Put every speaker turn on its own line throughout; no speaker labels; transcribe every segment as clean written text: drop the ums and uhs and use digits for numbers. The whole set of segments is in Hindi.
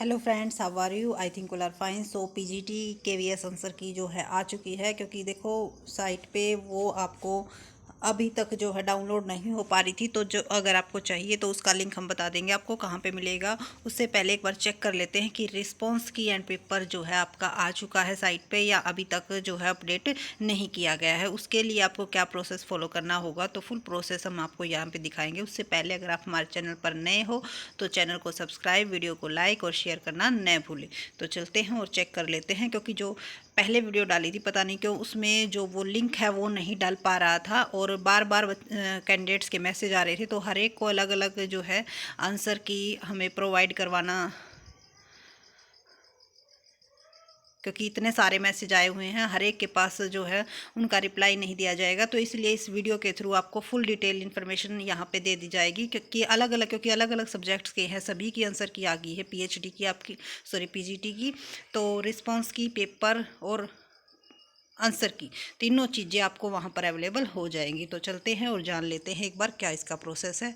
Hello friends, how are you? I think all are fine. So PGT KVS answer key जो है आ चुकी है, क्योंकि देखो साइट पे वो आपको अभी तक जो है डाउनलोड नहीं हो पा रही थी। तो जो अगर आपको चाहिए तो उसका लिंक हम बता देंगे आपको कहाँ पे मिलेगा। उससे पहले एक बार चेक कर लेते हैं कि रिस्पॉन्स की एंड पेपर जो है आपका आ चुका है साइट पे या अभी तक जो है अपडेट नहीं किया गया है। उसके लिए आपको क्या प्रोसेस फॉलो करना होगा, तो फुल प्रोसेस हम आपको यहाँ पे दिखाएंगे। उससे पहले अगर आप हमारे चैनल पर नए हो तो चैनल को सब्सक्राइब, वीडियो को लाइक और शेयर करना न भूलें। तो चलते हैं और चेक कर लेते हैं, क्योंकि जो पहले वीडियो डाली थी पता नहीं क्यों उसमें जो वो लिंक है वो नहीं डाल पा रहा था और बार बार कैंडिडेट्स के मैसेज आ रहे थे। तो हर एक को अलग अलग जो है आंसर की हमें प्रोवाइड करवाना, क्योंकि इतने सारे मैसेज आए हुए हैं, हर एक के पास जो है उनका रिप्लाई नहीं दिया जाएगा। तो इसलिए इस वीडियो के थ्रू आपको फुल डिटेल इन्फॉर्मेशन यहाँ पे दे दी जाएगी, क्योंकि अलग अलग सब्जेक्ट्स के हैं। सभी की आंसर की आ गई है, पीएचडी की आपकी, सॉरी पीजीटी की, तो रिस्पॉन्स की, पेपर और आंसर की तीनों चीज़ें आपको वहाँ पर अवेलेबल हो जाएंगी। तो चलते हैं और जान लेते हैं एक बार क्या इसका प्रोसेस है।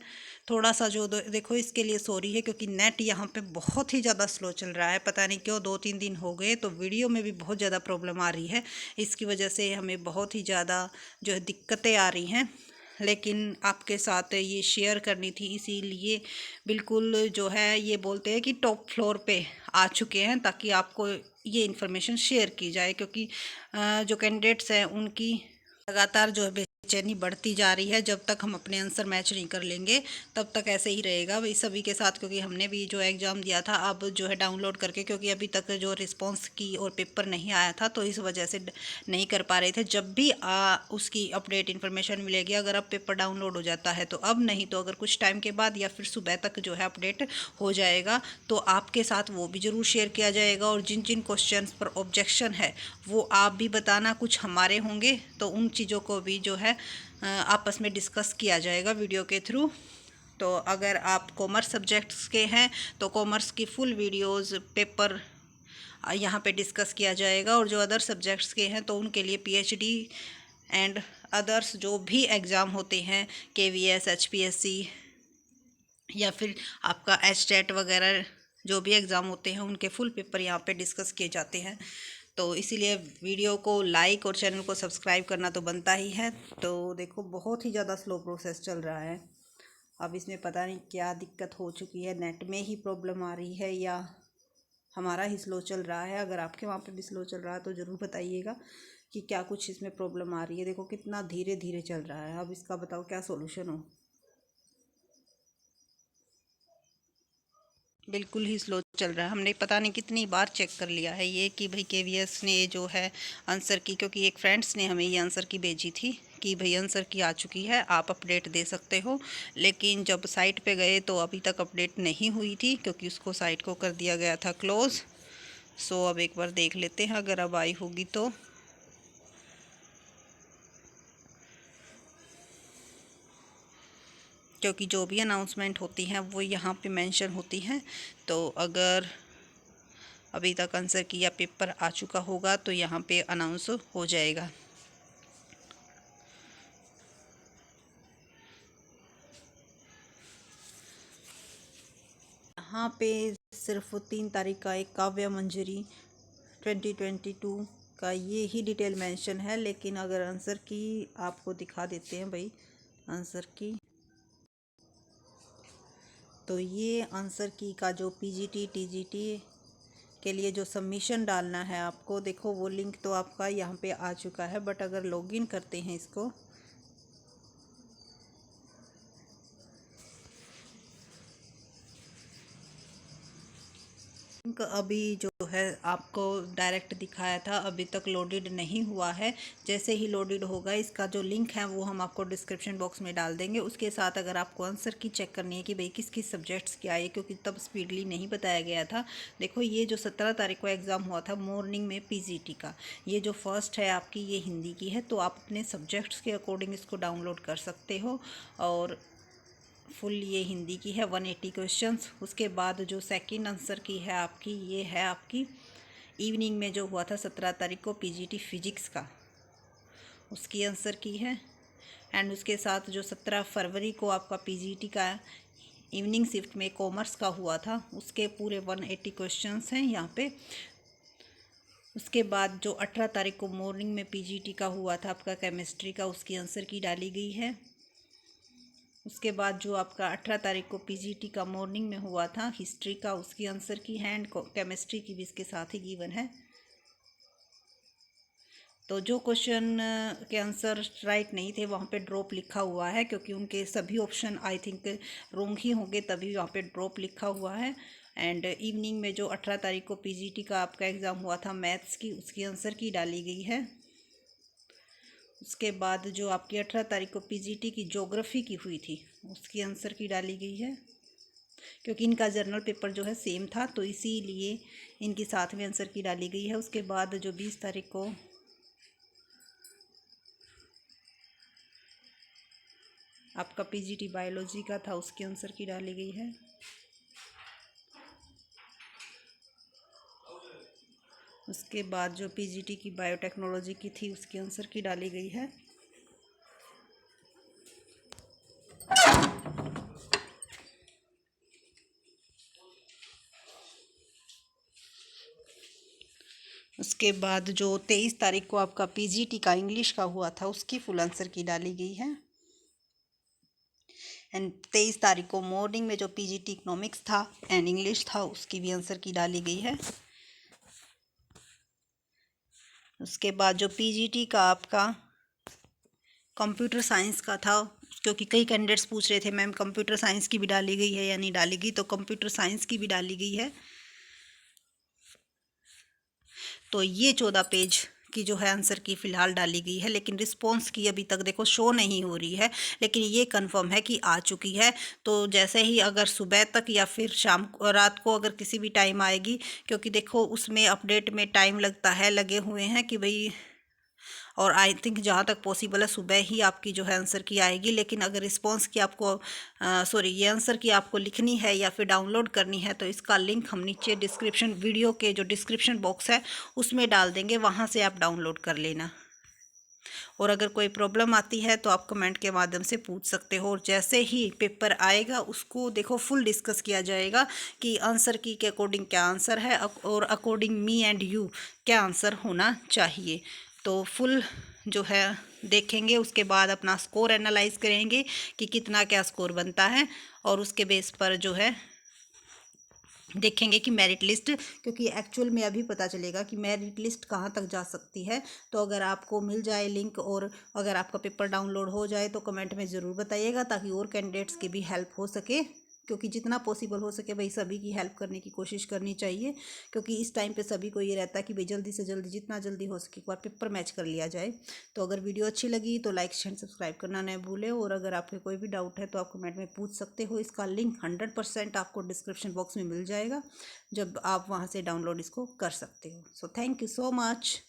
थोड़ा सा जो देखो इसके लिए सॉरी है, क्योंकि नेट यहाँ पे बहुत ही ज़्यादा स्लो चल रहा है। पता नहीं क्यों 2-3 दिन हो गए, तो वीडियो में भी बहुत ज़्यादा प्रॉब्लम आ रही है। इसकी वजह से हमें बहुत ही ज़्यादा जो है दिक्कतें आ रही हैं, लेकिन आपके साथ ये शेयर करनी थी, इसीलिए बिल्कुल जो है ये बोलते हैं कि टॉप फ्लोर पे आ चुके हैं, ताकि आपको ये इन्फॉर्मेशन शेयर की जाए। क्योंकि जो कैंडिडेट्स हैं उनकी लगातार जो है बेचैनी बढ़ती जा रही है। जब तक हम अपने आंसर मैच नहीं कर लेंगे तब तक ऐसे ही रहेगा भाई सभी के साथ, क्योंकि हमने भी जो एग्ज़ाम दिया था अब जो है डाउनलोड करके, क्योंकि अभी तक जो रिस्पांस की और पेपर नहीं आया था तो इस वजह से नहीं कर पा रहे थे। जब भी उसकी अपडेट इन्फॉर्मेशन मिलेगी, अगर अब पेपर डाउनलोड हो जाता है तो अब, नहीं तो अगर कुछ टाइम के बाद या फिर सुबह तक जो है अपडेट हो जाएगा, तो आपके साथ वो भी ज़रूर शेयर किया जाएगा। और जिन जिन क्वेश्चंस पर ऑब्जेक्शन है वो आप भी बताना, कुछ हमारे होंगे तो उन चीज़ों को भी जो है आपस में डिस्कस किया जाएगा वीडियो के थ्रू। तो अगर आप कॉमर्स सब्जेक्ट्स के हैं तो कॉमर्स की फुल वीडियोस पेपर यहाँ पे डिस्कस किया जाएगा, और जो अदर सब्जेक्ट्स के हैं तो उनके लिए पीएचडी एंड अदर्स जो भी एग्ज़ाम होते हैं, केवीएस, एचपीएससी या फिर आपका एचटेट वगैरह जो भी एग्ज़ाम होते हैं उनके फुल पेपर यहाँ पे डिस्कस किए जाते हैं। तो इसीलिए वीडियो को लाइक और चैनल को सब्सक्राइब करना तो बनता ही है। तो देखो बहुत ही ज़्यादा स्लो प्रोसेस चल रहा है। अब इसमें पता नहीं क्या दिक्कत हो चुकी है, नेट में ही प्रॉब्लम आ रही है या हमारा ही स्लो चल रहा है। अगर आपके वहाँ पे भी स्लो चल रहा है तो ज़रूर बताइएगा कि क्या कुछ इसमें प्रॉब्लम आ रही है। देखो कितना धीरे धीरे चल रहा है। अब इसका बताओ क्या सोल्यूशन हो। बिल्कुल ही स्लो चल रहा है। हमने पता नहीं कितनी बार चेक कर लिया है ये कि भाई केवीएस ने जो है आंसर की, क्योंकि एक फ्रेंड्स ने हमें ये आंसर की भेजी थी कि भाई आंसर की आ चुकी है, आप अपडेट दे सकते हो। लेकिन जब साइट पे गए तो अभी तक अपडेट नहीं हुई थी, क्योंकि उसको साइट को कर दिया गया था क्लोज़। सो अब एक बार देख लेते हैं अगर अब आई होगी तो। क्योंकि जो भी अनाउंसमेंट होती हैं वो यहाँ पे मेंशन होती हैं। तो अगर अभी तक आंसर की या पेपर आ चुका होगा तो यहाँ पे अनाउंस हो जाएगा। यहाँ पे सिर्फ 3 तारीख का एक काव्य मंजरी 2022 का ये ही डिटेल मेंशन है। लेकिन अगर आंसर की आपको दिखा देते हैं भाई आंसर की, तो ये आंसर की का जो पीजीटी टीजीटी के लिए जो सबमिशन डालना है आपको, देखो वो लिंक तो आपका यहाँ पे आ चुका है। बट अगर लॉगिन करते हैं इसको, लिंक अभी जो है आपको डायरेक्ट दिखाया था अभी तक लोडेड नहीं हुआ है। जैसे ही लोडेड होगा इसका जो लिंक है वो हम आपको डिस्क्रिप्शन बॉक्स में डाल देंगे। उसके साथ अगर आपको आंसर की चेक करनी है कि भाई किस किस सब्जेक्ट्स की आई है, क्योंकि तब स्पीडली नहीं बताया गया था। देखो ये जो 17 तारीख को एग्ज़ाम हुआ था मॉर्निंग में पीजीटी का, ये जो फर्स्ट है आपकी ये हिंदी की है। तो आप अपने सब्जेक्ट्स के अकॉर्डिंग इसको डाउनलोड कर सकते हो। और फुल ये हिंदी की है 180 क्वेश्चंस। उसके बाद जो सेकंड आंसर की है आपकी, ये है आपकी इवनिंग में जो हुआ था 17 तारीख को पीजीटी फिजिक्स का, उसकी आंसर की है। एंड उसके साथ जो 17 फरवरी को आपका पीजीटी का इवनिंग शिफ्ट में कॉमर्स का हुआ था, उसके पूरे 180 क्वेश्चंस हैं यहाँ पे। उसके बाद जो 18 तारीख को मॉर्निंग में पीजीटी का हुआ था आपका केमिस्ट्री का, उसकी आंसर की डाली गई है। उसके बाद जो आपका 18 तारीख को पीजीटी का मॉर्निंग में हुआ था हिस्ट्री का, उसकी आंसर की है एंड केमिस्ट्री की भी इसके साथ ही गिवन है। तो जो क्वेश्चन के आंसर राइट नहीं थे वहाँ पे ड्रॉप लिखा हुआ है, क्योंकि उनके सभी ऑप्शन आई थिंक रोंग ही होंगे, तभी वहाँ पे ड्रॉप लिखा हुआ है। एंड इवनिंग में जो 18 तारीख को पीजीटी का आपका एग्ज़ाम हुआ था मैथ्स की, उसकी आंसर की डाली गई है। उसके बाद जो आपकी 18 तारीख को पीजीटी की ज्योग्राफी की हुई थी, उसकी आंसर की डाली गई है। क्योंकि इनका जर्नल पेपर जो है सेम था, तो इसीलिए इनकी साथ में आंसर की डाली गई है। उसके बाद जो 20 तारीख को आपका पीजीटी बायोलॉजी का था, उसके आंसर की डाली गई है। उसके बाद जो पीजीटी की बायोटेक्नोलॉजी की थी, उसके आंसर की डाली गई है। उसके बाद जो 23 तारीख को आपका पीजीटी का इंग्लिश का हुआ था, उसकी फुल आंसर की डाली गई है। एंड 23 तारीख को मॉर्निंग में जो पीजीटी इकोनॉमिक्स था एंड इंग्लिश था, उसकी भी आंसर की डाली गई है। उसके बाद जो पीजीटी का आपका कंप्यूटर साइंस का था, क्योंकि कई कैंडिडेट्स पूछ रहे थे मैम कंप्यूटर साइंस की भी डाली गई है या नहीं डाली गई, तो कंप्यूटर साइंस की भी डाली गई है। तो ये 14 पेज की जो है आंसर की फ़िलहाल डाली गई है, लेकिन रिस्पॉन्स की अभी तक देखो शो नहीं हो रही है, लेकिन ये कंफर्म है कि आ चुकी है। तो जैसे ही अगर सुबह तक या फिर शाम रात को अगर किसी भी टाइम आएगी, क्योंकि देखो उसमें अपडेट में टाइम लगता है, लगे हुए हैं कि भाई, और आई थिंक जहाँ तक पॉसिबल है सुबह ही आपकी जो है आंसर की आएगी। लेकिन अगर रिस्पॉन्स की आपको ये आंसर की आपको लिखनी है या फिर डाउनलोड करनी है, तो इसका लिंक हम नीचे डिस्क्रिप्शन वीडियो के जो डिस्क्रिप्शन बॉक्स है उसमें डाल देंगे, वहाँ से आप डाउनलोड कर लेना। और अगर कोई प्रॉब्लम आती है तो आप कमेंट के माध्यम से पूछ सकते हो, और जैसे ही पेपर आएगा उसको देखो फुल डिस्कस किया जाएगा कि आंसर की के अकॉर्डिंग क्या आंसर है और अकॉर्डिंग मी एंड यू क्या आंसर होना चाहिए। तो फुल जो है देखेंगे, उसके बाद अपना स्कोर एनालाइज करेंगे कि कितना क्या स्कोर बनता है, और उसके बेस पर जो है देखेंगे कि मेरिट लिस्ट, क्योंकि एक्चुअल में अभी पता चलेगा कि मेरिट लिस्ट कहाँ तक जा सकती है। तो अगर आपको मिल जाए लिंक और अगर आपका पेपर डाउनलोड हो जाए तो कमेंट में ज़रूर बताइएगा, ताकि और कैंडिडेट्स की भी हेल्प हो सके, क्योंकि जितना पॉसिबल हो सके भाई सभी की हेल्प करने की कोशिश करनी चाहिए। क्योंकि इस टाइम पे सभी को ये रहता है कि भाई जल्दी से जल्दी जितना जल्दी हो सके एक बार पेपर मैच कर लिया जाए। तो अगर वीडियो अच्छी लगी तो लाइक शेयर सब्सक्राइब करना न भूलें, और अगर आपके कोई भी डाउट है तो आप कमेंट में पूछ सकते हो। इसका लिंक 100% आपको डिस्क्रिप्शन बॉक्स में मिल जाएगा, जब आप वहाँ से डाउनलोड इसको कर सकते हो। So thank you so much.